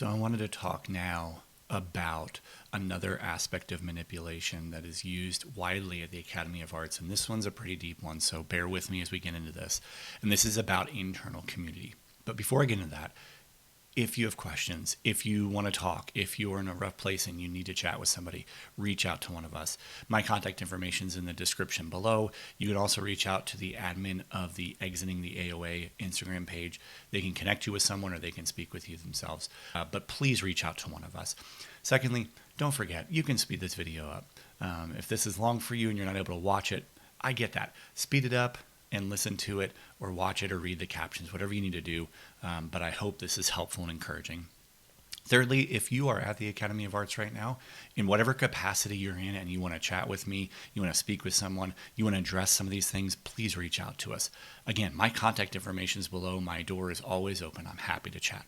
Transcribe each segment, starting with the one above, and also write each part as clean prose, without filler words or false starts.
So I wanted to talk now about another aspect of manipulation that is used widely at the Academy of Arts. And this one's a pretty deep one, so bear with me as we get into this. And this is about internal community. But before I get into that, if you have questions, if you want to talk, if you're in a rough place and you need to chat with somebody, reach out to one of us. My contact information is in the description below. You can also reach out to the admin of the Exiting the AOA Instagram page. They can connect you with someone or they can speak with you themselves. But please reach out to one of us. Secondly, don't forget, you can speed this video up. If this is long for you and you're not able to watch it, I get that. Speed it up and listen to it or watch it or read the captions, whatever you need to do. But I hope this is helpful and encouraging. Thirdly, if you are at the Academy of Arts right now, in whatever capacity you're in and you want to chat with me, you want to speak with someone, you want to address some of these things, please reach out to us. Again, my contact information is below. My door is always open. I'm happy to chat.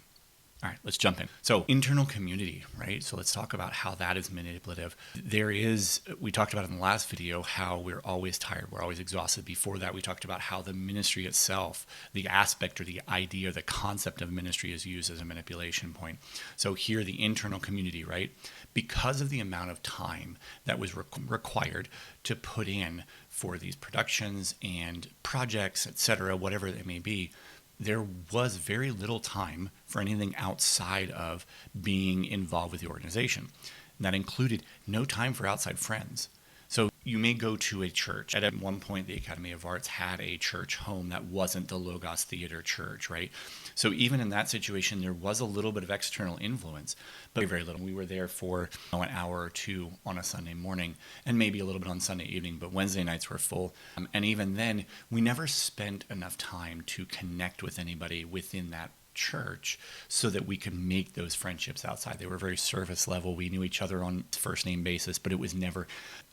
All right, let's jump in. So internal community, right? So let's talk about how that is manipulative. We talked about in the last video how we're always tired, we're always exhausted. Before that, we talked about how the ministry itself, the aspect or the idea, the concept of ministry is used as a manipulation point. So here, the internal community, right? Because of the amount of time that was required to put in for these productions and projects, etc., whatever they may be, there was very little time for anything outside of being involved with the organization. And that included no time for outside friends. So you may go to a church. At one point, the Academy of Arts had a church home that wasn't the Logos Theater Church, right? So even in that situation, there was a little bit of external influence, but very little. We were there for an hour or two on a Sunday morning and maybe a little bit on Sunday evening, but Wednesday nights were full. And even then, we never spent enough time to connect with anybody within that church so that we could make those friendships outside. They were very surface level. We knew each other on first name basis, but it was never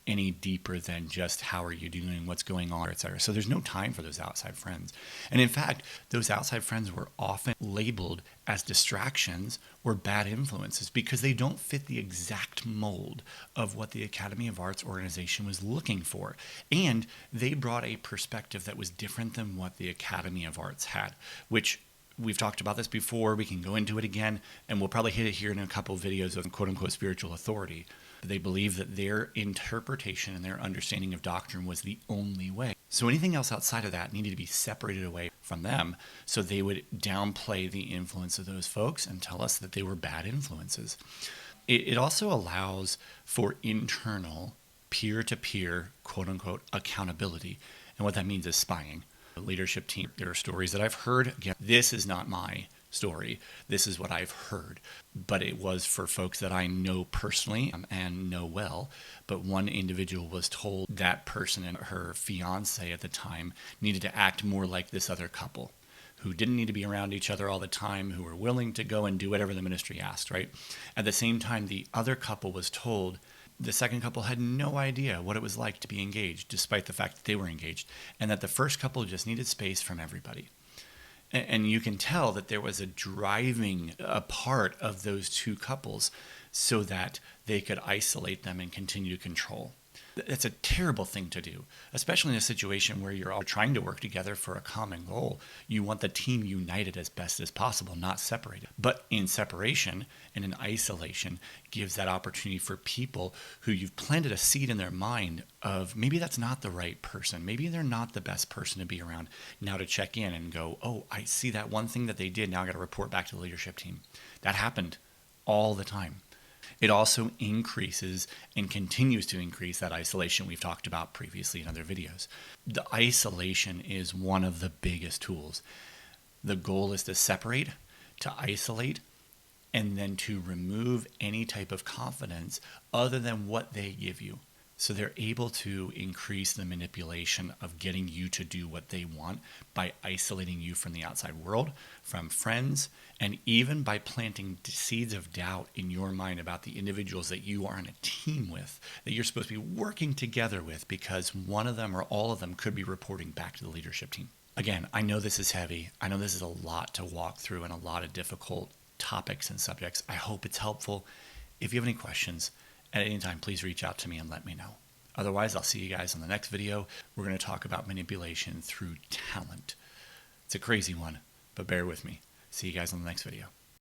any deeper than just how are you doing, what's going on, etc. So there's no time for those outside friends. And in fact, those outside friends were often labeled as distractions or bad influences because they don't fit the exact mold of what the Academy of Arts organization was looking for. And they brought a perspective that was different than what the Academy of Arts had, which we've talked about this before. We can go into it again, and we'll probably hit it here in a couple of videos of quote-unquote spiritual authority. They believe that their interpretation and their understanding of doctrine was the only way. So anything else outside of that needed to be separated away from them, so they would downplay the influence of those folks and tell us that they were bad influences. It also allows for internal, peer-to-peer, quote-unquote, accountability. And what that means is spying. Leadership team. There are stories that I've heard. Again, this is not my story. This is what I've heard. But it was for folks that I know personally and know well. But one individual was told that person and her fiance at the time needed to act more like this other couple who didn't need to be around each other all the time, who were willing to go and do whatever the ministry asked, right? At the same time, the other couple was told the second couple had no idea what it was like to be engaged, despite the fact that they were engaged, and that the first couple just needed space from everybody. And you can tell that there was a driving a part of those two couples so that they could isolate them and continue to control. That's a terrible thing to do, especially in a situation where you're all trying to work together for a common goal. You want the team united as best as possible, not separated. But in separation and in isolation gives that opportunity for people who you've planted a seed in their mind of maybe that's not the right person. Maybe they're not the best person to be around. Now to check in and go, oh, I see that one thing that they did. Now I got to report back to the leadership team. That happened all the time. It also increases and continues to increase that isolation we've talked about previously in other videos. The isolation is one of the biggest tools. The goal is to separate, to isolate, and then to remove any type of confidence other than what they give you. So they're able to increase the manipulation of getting you to do what they want by isolating you from the outside world, from friends, and even by planting seeds of doubt in your mind about the individuals that you are on a team with, that you're supposed to be working together with, because one of them or all of them could be reporting back to the leadership team. Again, I know this is heavy. I know this is a lot to walk through and a lot of difficult topics and subjects. I hope it's helpful. If you have any questions, at any time, please reach out to me and let me know. Otherwise, I'll see you guys on the next video. We're going to talk about manipulation through talent. It's a crazy one, but bear with me. See you guys on the next video.